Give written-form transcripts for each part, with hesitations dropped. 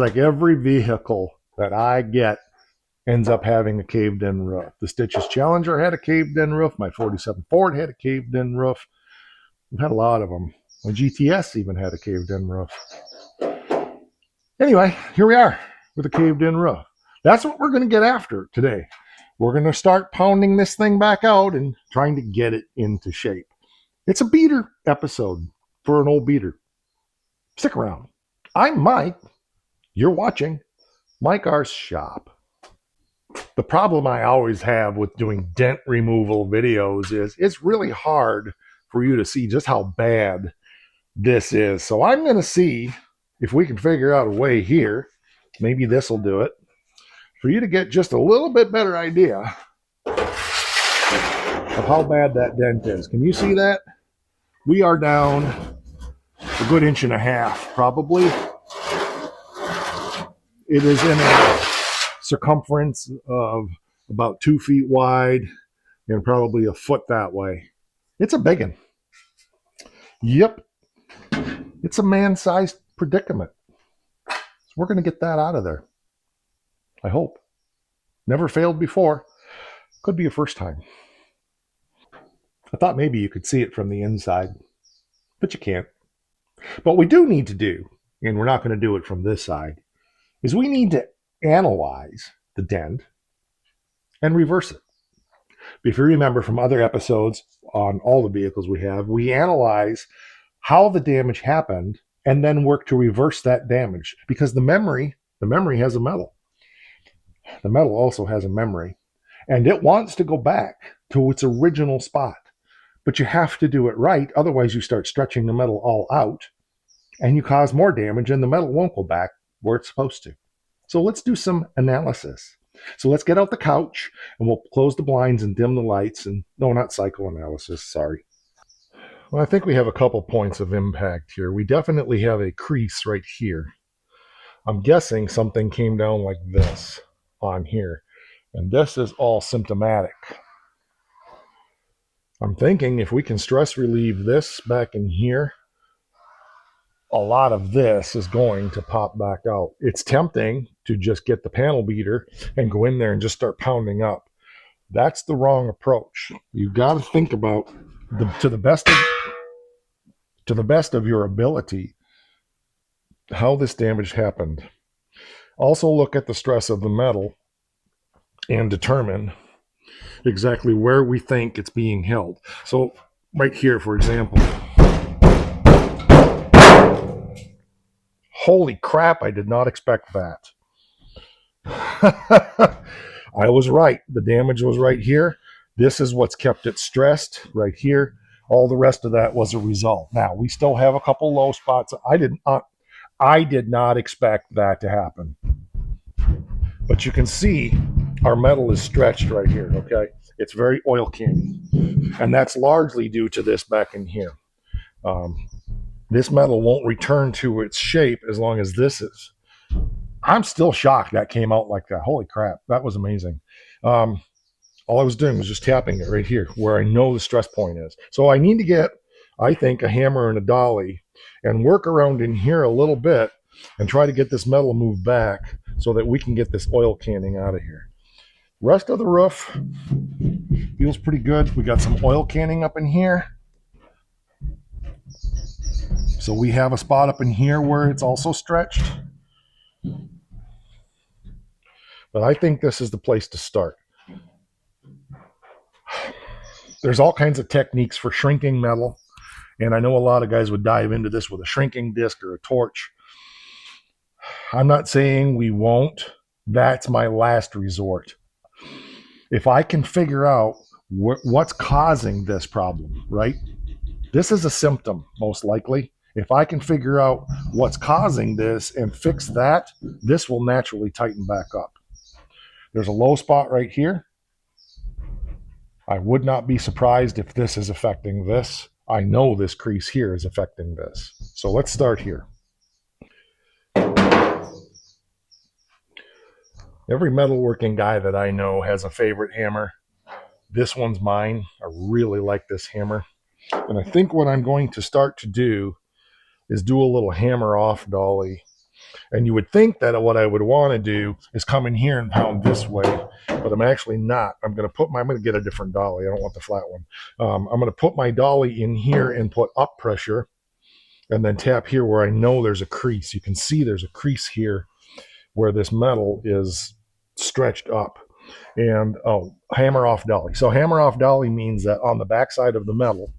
like every vehicle that I get ends up having a caved in roof. The Stitches Challenger had a caved in roof. My 47 Ford had a caved in roof. We've had a lot of them. My GTS even had a caved in roof. Anyway, here we are with a caved in roof. That's what we're going to get after today. We're going to start pounding this thing back out and trying to get it into shape. It's a beater episode for an old beater. Stick around. I'm Mike. You're watching Mike R's Shop. The problem I always have with doing dent removal videos is it's really hard for you to see just how bad this is. So I'm going to see if we can figure out a way here. Maybe this will do it. For you to get just a little bit better idea of how bad that dent is. Can you see that? We are down a good inch and a half, probably. It is in a circumference of about 2 feet wide and probably a foot that way. It's a big one. Yep. It's a man-sized predicament. So we're going to get that out of there. I hope. Never failed before. Could be a first time. I thought maybe you could see it from the inside, but you can't. What we do need to do, and we're not going to do it from this side, is we need to analyze the dent and reverse it. If you remember from other episodes on all the vehicles we have, we analyze how the damage happened and then work to reverse that damage, because the memory has a metal. The metal also has a memory, and it wants to go back to its original spot. But you have to do it right, otherwise you start stretching the metal all out and you cause more damage and the metal won't go back where it's supposed to. So let's do some analysis. So let's get out the couch and we'll close the blinds and dim the lights. And no, not psychoanalysis, sorry. Well, I think we have a couple points of impact here. We definitely have a crease right here. I'm guessing something came down like this on here. And this is all symptomatic. I'm thinking if we can stress relieve this back in here, a lot of this is going to pop back out. It's tempting to just get the panel beater and go in there and just start pounding up. That's the wrong approach. You've got to think about to the best of your ability how this damage happened. Also look at the stress of the metal and determine exactly where we think it's being held. So right here, for example, holy crap, I did not expect that. I was right. The damage was right here. This is what's kept it stressed right here. All the rest of that was a result. Now, we still have a couple low spots. I did not expect that to happen. But you can see our metal is stretched right here, okay? It's very oil candy. And that's largely due to this back in here. This metal won't return to its shape as long as this is. I'm still shocked that came out like that. Holy crap, that was amazing. All I was doing was just tapping it right here where I know the stress point is. So I need to get, I think, a hammer and a dolly and work around in here a little bit and try to get this metal moved back so that we can get this oil canning out of here. Rest of the roof feels pretty good. We got some oil canning up in here. So we have a spot up in here where it's also stretched. But I think this is the place to start. There's all kinds of techniques for shrinking metal. And I know a lot of guys would dive into this with a shrinking disc or a torch. I'm not saying we won't. That's my last resort. If I can figure out what's causing this problem, right? This is a symptom, most likely. If I can figure out what's causing this and fix that, this will naturally tighten back up. There's a low spot right here. I would not be surprised if this is affecting this. I know this crease here is affecting this. So let's start here. Every metalworking guy that I know has a favorite hammer. This one's mine. I really like this hammer. And I think what I'm going to start to do is do a little hammer off dolly. And you would think that what I would want to do is come in here and pound this way, but I'm actually not. I'm going to get a different dolly. I don't want the flat one. I'm going to put my dolly in here and put up pressure and then tap here where I know there's a crease. You can see there's a crease here where this metal is stretched up. And hammer off dolly. So hammer off dolly means that on the backside of the metal,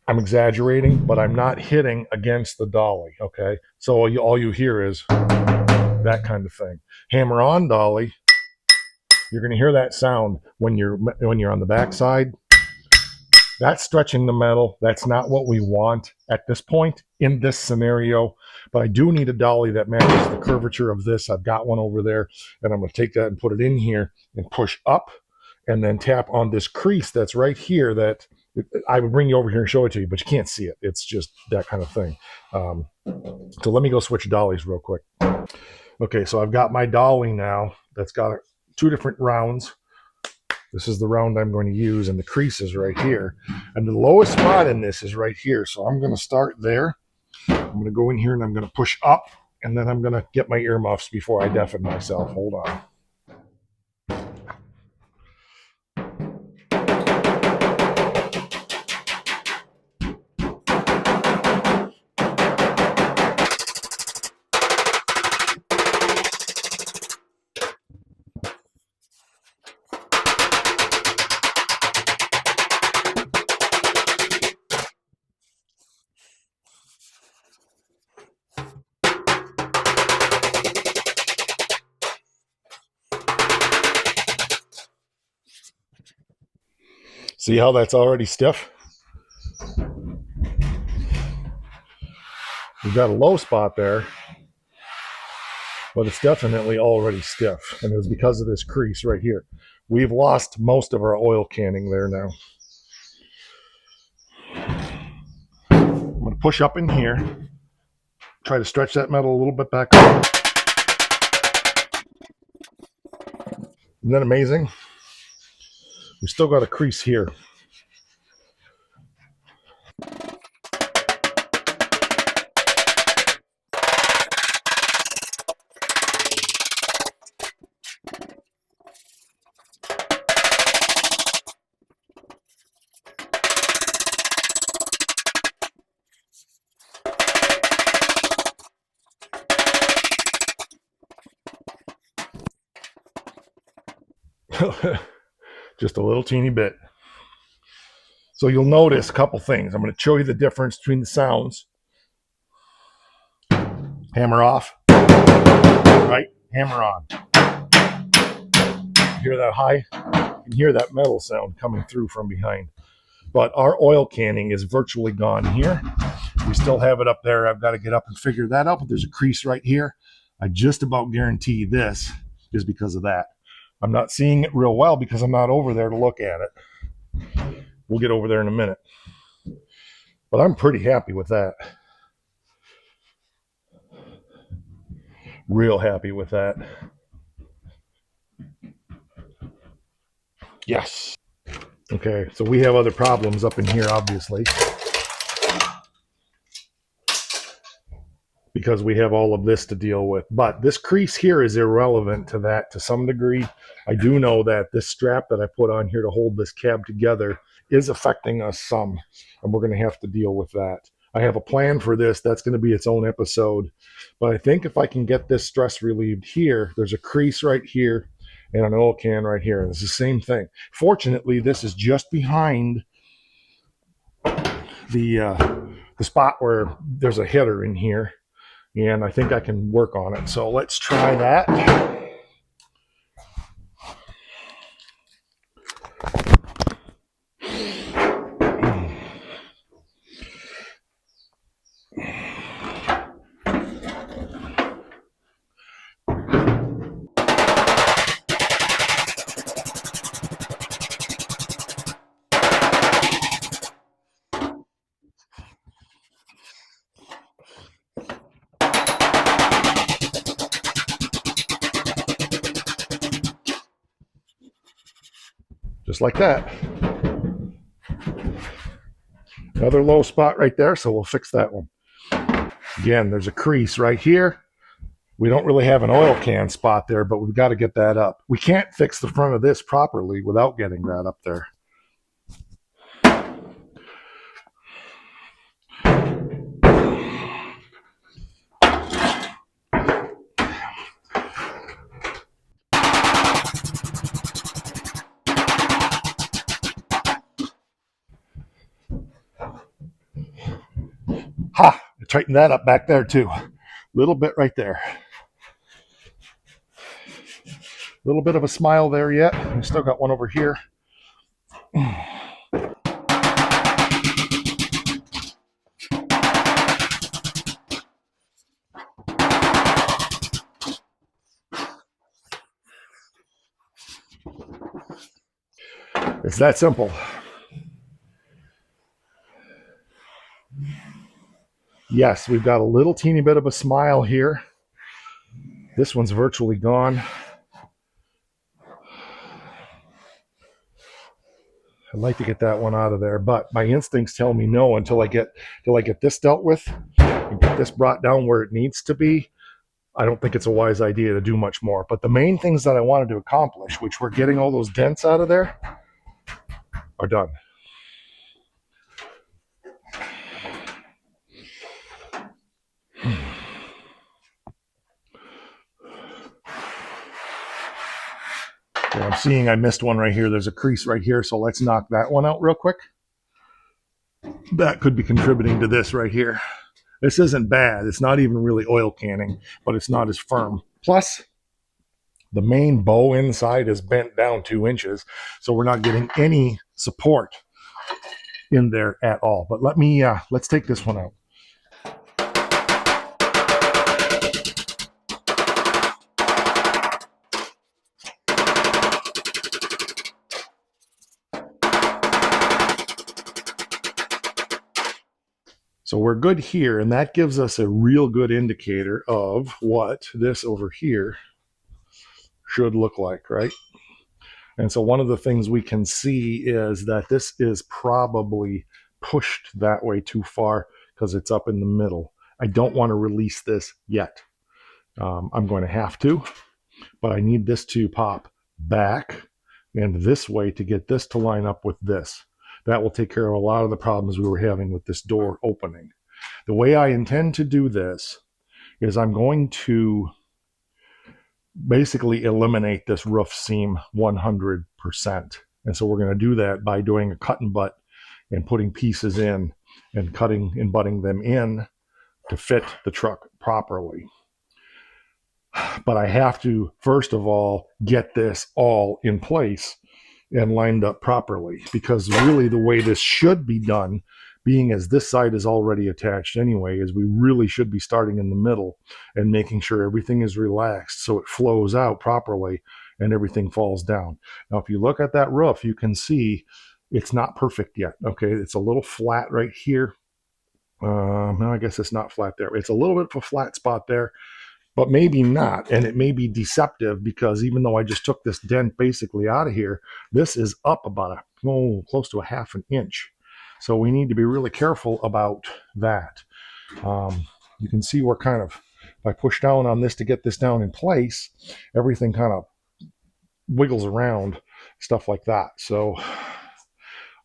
I'm exaggerating, but I'm not hitting against the dolly, okay? So all you hear is that kind of thing. Hammer on dolly, you're going to hear that sound when you're on the backside. That's stretching the metal. That's not what we want at this point in this scenario, but I do need a dolly that matches the curvature of this. I've got one over there, and I'm going to take that and put it in here and push up and then tap on this crease that's right here that I would bring you over here and show it to you, but you can't see it. It's just that kind of thing. So let me go switch dollies real quick. Okay, so I've got my dolly now that's got two different rounds. This is the round I'm going to use, and the crease is right here. And the lowest spot in this is right here. So I'm going to start there. I'm going to go in here and I'm going to push up, and then I'm going to get my earmuffs before I deafen myself. Hold on. See how that's already stiff? We've got a low spot there, but it's definitely already stiff. And it was because of this crease right here. We've lost most of our oil canning there now. I'm going to push up in here, try to stretch that metal a little bit back up. Isn't that amazing? We still got a crease here. Just a little teeny bit. So you'll notice a couple things. I'm going to show you the difference between the sounds. Hammer off, right? Hammer on. Hear that high? You can hear that metal sound coming through from behind. But our oil canning is virtually gone here. We still have it up there. I've got to get up and figure that out, but there's a crease right here. I just about guarantee this is because of that. I'm not seeing it real well because I'm not over there to look at it. We'll get over there in a minute. But I'm pretty happy with that. Real happy with that. Yes. Okay, so we have other problems up in here, obviously, because we have all of this to deal with. But this crease here is irrelevant to that to some degree. I do know that this strap that I put on here to hold this cab together is affecting us some, and we're going to have to deal with that. I have a plan for this. That's going to be its own episode. But I think if I can get this stress relieved here, there's a crease right here and an oil can right here. And it's the same thing. Fortunately, this is just behind the spot where there's a header in here. And I think I can work on it. So let's try that. Just like that. Another low spot right there, so we'll fix that one. Again, there's a crease right here. We don't really have an oil can spot there, but we've got to get that up. We can't fix the front of this properly without getting that up there. Ha! I tightened that up back there too. A little bit right there. A little bit of a smile there yet. I still got one over here. It's that simple. Yes, we've got a little teeny bit of a smile here. This one's virtually gone. I'd like to get that one out of there, but my instincts tell me no until I get this dealt with and get this brought down where it needs to be. I don't think it's a wise idea to do much more. But the main things that I wanted to accomplish, which were getting all those dents out of there, are done. Yeah, I'm seeing I missed one right here. There's a crease right here, so let's knock that one out real quick. That could be contributing to this right here. This isn't bad. It's not even really oil canning, but it's not as firm. Plus, the main bow inside is bent down 2 inches, so we're not getting any support in there at all. But let's take this one out. So we're good here, and that gives us a real good indicator of what this over here should look like, right? And so one of the things we can see is that this is probably pushed that way too far because it's up in the middle. I don't want to release this yet. I'm going to have to, but I need this to pop back and this way to get this to line up with this. That will take care of a lot of the problems we were having with this door opening. The way I intend to do this is I'm going to basically eliminate this roof seam 100%. And so we're going to do that by doing a cut and butt and putting pieces in and cutting and butting them in to fit the truck properly. But I have to, first of all, get this all in place and lined up properly, because really the way this should be done, being as this side is already attached anyway, is we really should be starting in the middle and making sure everything is relaxed so it flows out properly and everything falls down. Now, if you look at that roof, you can see it's not perfect yet. Okay, it's a little flat right here. No, I guess it's not flat there. It's a little bit of a flat spot there, but maybe not. And it may be deceptive because even though I just took this dent basically out of here, this is up about close to a ½ an inch. So we need to be really careful about that. You can see we're kind of, if I push down on this to get this down in place, everything kind of wiggles around, stuff like that. So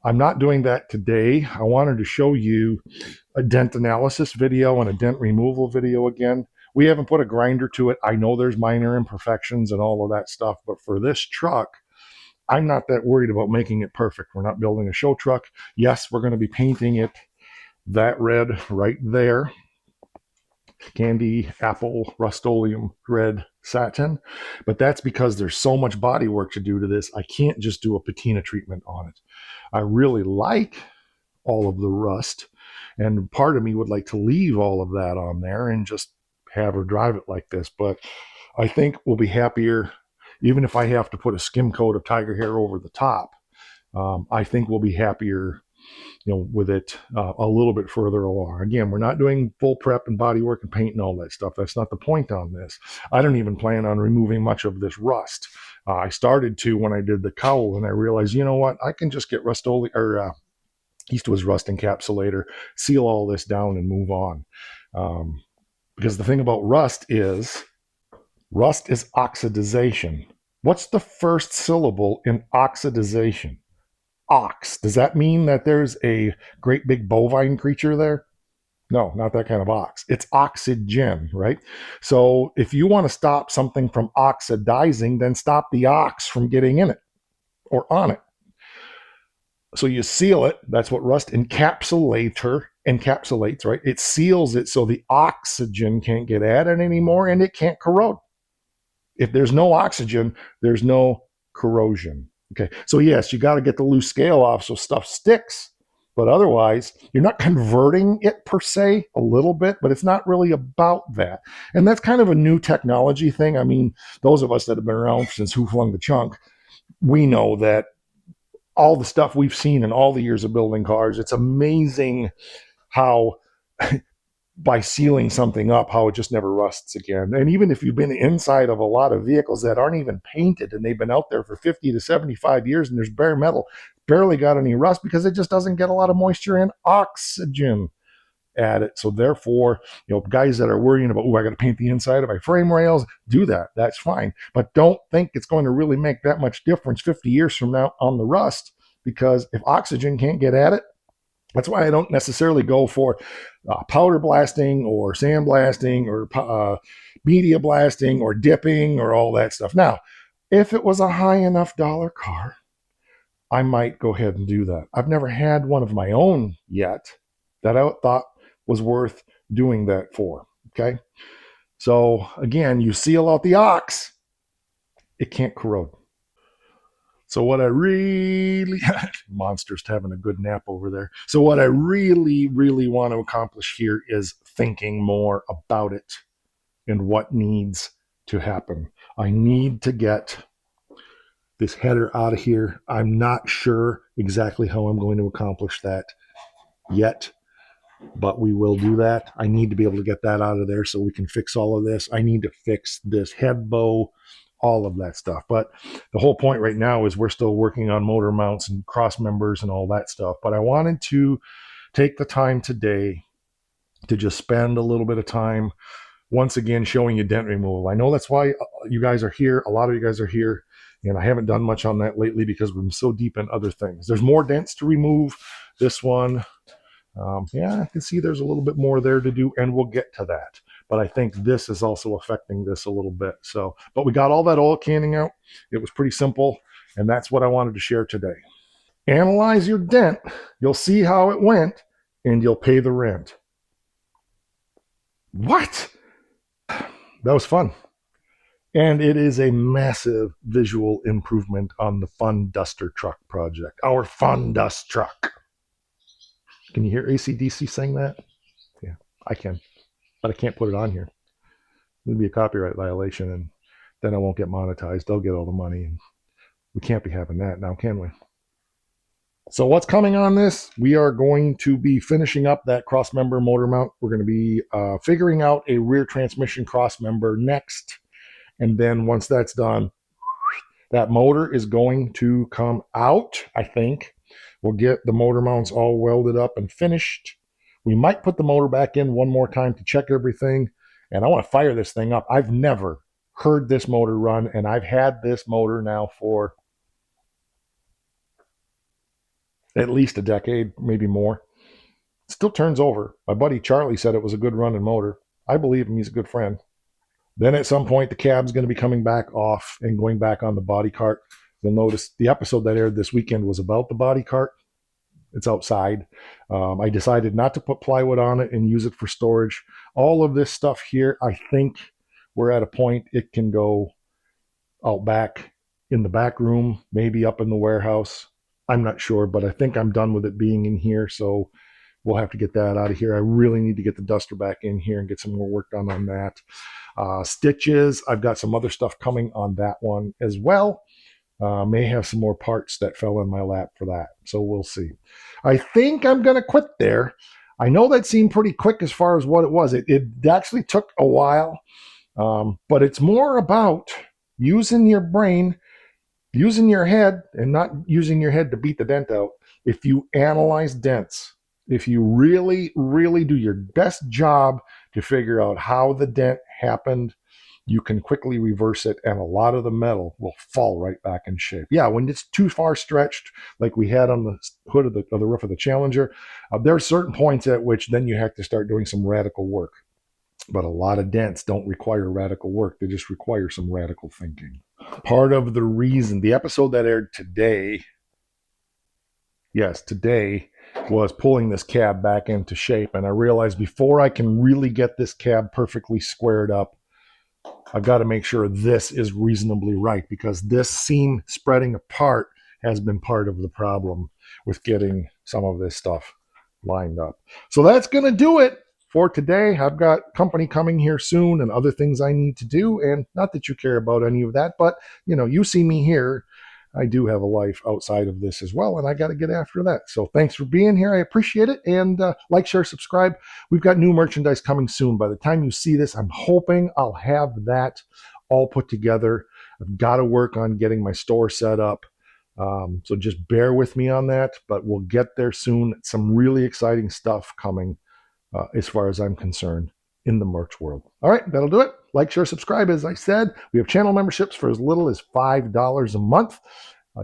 I'm not doing that today. I wanted to show you a dent analysis video and a dent removal video again. We haven't put a grinder to it. I know there's minor imperfections and all of that stuff, but for this truck, I'm not that worried about making it perfect. We're not building a show truck. Yes, we're going to be painting it that red right there. Candy apple Rust-Oleum red satin. But that's because there's so much body work to do to this. I can't just do a patina treatment on it. I really like all of the rust, and part of me would like to leave all of that on there and just have her drive it like this. But I think we'll be happier, even if I have to put a skim coat of tiger hair over the top. I think we'll be happier, with it a little bit further along. Again, we're not doing full prep and body work and paint and all that stuff. That's not the point on this. I don't even plan on removing much of this rust. I started to when I did the cowl, and I realized, you know what, I can just get Rust-Oleum or Eastwood's rust encapsulator, seal all this down, and move on. Because the thing about rust is oxidization. What's the first syllable in oxidization? Ox. Does that mean that there's a great big bovine creature there? No, not that kind of ox. It's oxygen, right? So if you want to stop something from oxidizing, then stop the ox from getting in it or on it. So you seal it. That's what rust encapsulates, right? It seals it so the oxygen can't get at it anymore and it can't corrode. If there's no oxygen, there's no corrosion. Okay, so yes, you got to get the loose scale off so stuff sticks, but otherwise, you're not converting it per se, a little bit, but it's not really about that. And that's kind of a new technology thing. I mean, those of us that have been around since Who Flung the Chunk, we know that all the stuff we've seen in all the years of building cars, it's amazing how by sealing something up, how it just never rusts again. And even if you've been inside of a lot of vehicles that aren't even painted and they've been out there for 50 to 75 years and there's bare metal, barely got any rust because it just doesn't get a lot of moisture and oxygen at it. So therefore, guys that are worrying about, I got to paint the inside of my frame rails, do that. That's fine. But don't think it's going to really make that much difference 50 years from now on the rust, because if oxygen can't get at it, that's why I don't necessarily go for powder blasting or sandblasting or media blasting or dipping or all that stuff. Now, if it was a high enough dollar car, I might go ahead and do that. I've never had one of my own yet that I thought was worth doing that for. Okay. So again, you seal out the ox, it can't corrode. So what I really, monster's having a good nap over there. So what I really, really want to accomplish here is thinking more about it and what needs to happen. I need to get this header out of here. I'm not sure exactly how I'm going to accomplish that yet, but we will do that. I need to be able to get that out of there so we can fix all of this. I need to fix this head bow, all of that stuff. But the whole point right now is we're still working on motor mounts and cross members and all that stuff. But I wanted to take the time today to just spend a little bit of time once again showing you dent removal. I know that's why you guys are here. A lot of you guys are here. And I haven't done much on that lately because we've been so deep in other things. There's more dents to remove. This one, I can see there's a little bit more there to do, and we'll get to that. But I think this is also affecting this a little bit. So, but we got all that oil canning out. It was pretty simple, and that's what I wanted to share today. Analyze your dent. You'll see how it went, and you'll pay the rent. What? That was fun. And it is a massive visual improvement on the Fun Duster Truck project. Our Fun Dust Truck. Can you hear AC/DC saying that? Yeah, I can. But I can't put it on here. It'd be a copyright violation, and then I won't get monetized. They'll get all the money, and we can't be having that now, can we? So what's coming on this? We are going to be finishing up that cross-member motor mount. We're going to be figuring out a rear transmission cross-member next. And then once that's done, that motor is going to come out, I think. We'll get the motor mounts all welded up and finished. We might put the motor back in one more time to check everything. And I want to fire this thing up. I've never heard this motor run, and I've had this motor now for at least a decade, maybe more. It still turns over. My buddy Charlie said it was a good running motor. I believe him. He's a good friend. Then at some point, the cab's going to be coming back off and going back on the body cart. You'll notice the episode that aired this weekend was about the body cart. It's outside. I decided not to put plywood on it and use it for storage. All of this stuff here, I think we're at a point it can go out back in the back room, maybe up in the warehouse. I'm not sure, but I think I'm done with it being in here. So we'll have to get that out of here. I really need to get the duster back in here and get some more work done on that. Stitches, I've got some other stuff coming on that one as well. May have some more parts that fell in my lap for that. So we'll see. I think I'm going to quit there. I know that seemed pretty quick as far as what it was. It actually took a while, but it's more about using your brain, using your head, and not using your head to beat the dent out. If you analyze dents, if you really, really do your best job to figure out how the dent happened, you can quickly reverse it, and a lot of the metal will fall right back in shape. Yeah, when it's too far stretched, like we had on the hood of the roof of the Challenger, there are certain points at which then you have to start doing some radical work. But a lot of dents don't require radical work. They just require some radical thinking. Part of the reason, the episode that aired today, yes, today, was pulling this cab back into shape. And I realized before I can really get this cab perfectly squared up, I've got to make sure this is reasonably right, because this seam spreading apart has been part of the problem with getting some of this stuff lined up. So that's going to do it for today. I've got company coming here soon and other things I need to do. And not that you care about any of that, but you see me here. I do have a life outside of this as well, and I got to get after that. So thanks for being here. I appreciate it. And like, share, subscribe. We've got new merchandise coming soon. By the time you see this, I'm hoping I'll have that all put together. I've got to work on getting my store set up. So just bear with me on that, but we'll get there soon. Some really exciting stuff coming as far as I'm concerned in the merch world. All right, that'll do it. Like, share, subscribe. As I said, we have channel memberships for as little as $5 a month.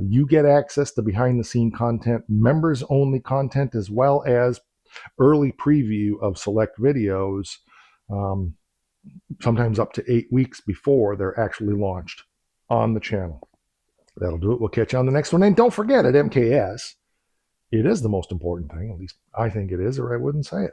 You get access to behind-the-scene content, members-only content, as well as early preview of select videos, sometimes up to 8 weeks before they're actually launched on the channel. That'll do it. We'll catch you on the next one. And don't forget, at MKS, it is the most important thing. At least I think it is, or I wouldn't say it.